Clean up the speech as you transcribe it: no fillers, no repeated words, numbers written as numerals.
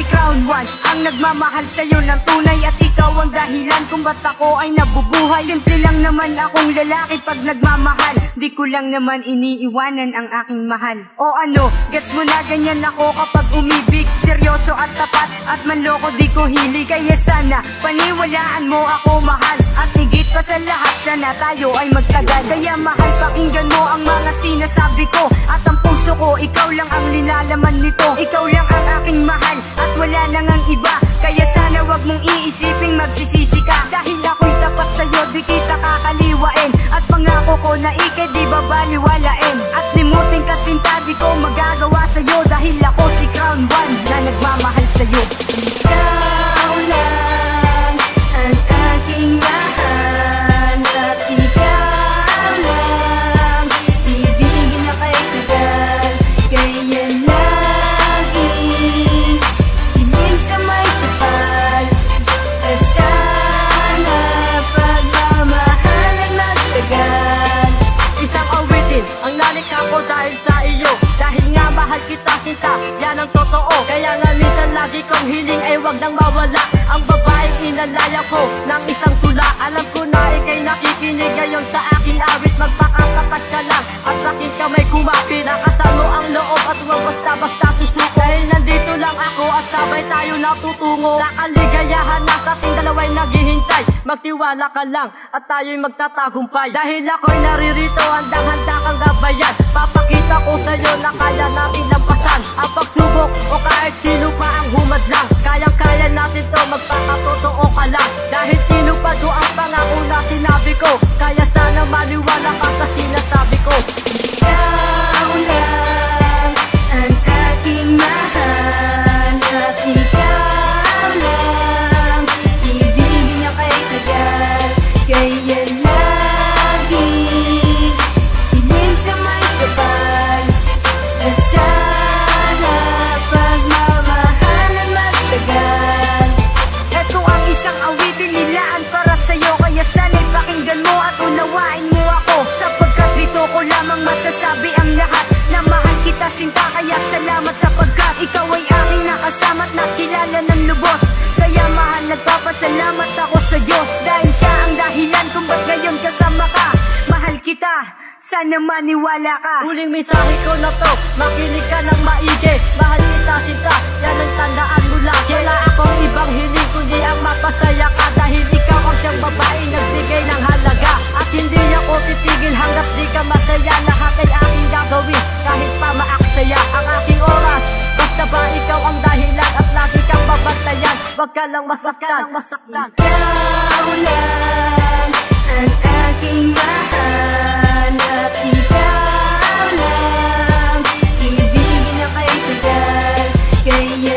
si Crown 1 ang nagmamahal sa'yo ng tunay, at ikaw ang dahilan kung ba't ako ay nabubuhay. Simple lang naman akong lalaki pag nagmamahal, di ko lang naman iniiwanan ang aking mahal. O ano, gets mo na ganyan ako kapag umibig, seryoso at tapat at manloko di ko hilig. Kaya sana paniwalaan mo ako mahal, at higit pa sa lahat sana tayo ay magtagal. Kaya mahal, pakinggan mo ang mga sinasabi ko, at ang puso ko ikaw lang ang linalaman nito. Ikaw lang ang aking mahal at wala nang ang iba, kaya sana wag mong iisiping magsisisi ka. Dahil ako'y tapat sa'yo, di kita kakaliwain, at pangako ko na ikay di babaliwalain. At limutin ka sinta, di ko magagawa sa'yo, dahil ako si Crown 1 na nagmamahal sa'yo. Ikaw lang ang aking mahal, at ikaw lang ibigin na kay tagal. Kaya laging tingin sa may kapal, sana pagmamahal ay magtagal. Isang awitin ang nalikha ko dahil sa iyo, dahil nga mahal kita sinta, yan ang totoo. Kaya nga minsan lagi kong hiling ay wag nang mawala ang babaeng inalaya ko ng isang tula. Alam ko na ikay nakikinig ngayon sa aking awit, magpakatapat ka lang at aking kamay kumapit. Nakasan mo ang loob at huwag basta-basta susuko, dahil nandito lang ako at sabay tayo natutungo sa kaligayahan na sa ating dalawa'y naghihintay. Magtiwala ka lang at tayo'y magtatagumpay, dahil ako'y naririto handang-handa kang gabayan. Papakita ko sa'yo na kaya natin lampasan ang pagsubok o kahit sino pa ang humadlang. Kayang-kaya natin to, magpakatotoo ka lang, dahil tinupad ko ang pangako na sinabi ko. Kaya sana maniwala ka sa sinasabi ko. Ikaw lang ang aking mahal, at ikaw lang ibigin na kay tagal. Kaya laging tingin sa may kapal, sana pagmamahal ay magtagal. Ito ang isang awitin nilaan para sa'yo, kaya sana'y pakinggan mo at unawain mo ako, sapagkat dito ko lamang masasabi ang lahat, na mahal kita sinta. Kaya salamat sapagkat ikaw ay aking nakasama at nakilala ng lubos. Kaya mahal, nagpapasalamat ako sa Diyos, dahil siya ang dahilan kung ba't ngayon kasama ka. Mahal kita, sana maniwala ka. Huling mensahe ko na to, makinig ka ng maigi. Mahal kita sinta, yan ang tandaan mo lang. Wala akong ibang hiling kundi ang mapasaya ka, dahil ikaw ang siyang babae nagbigay ng halaga. At hindi ako titigil hanggat di ka masaya. Lahat ay aking gagawin kahit pa maaksaya ang aking oras, basta ba ikaw ang dahilan, at lagi kang babantayan, wag ka lang masaktan. Ikaw lang ang aking mahal, at ikaw lang ibigin na kay tagal. Kaya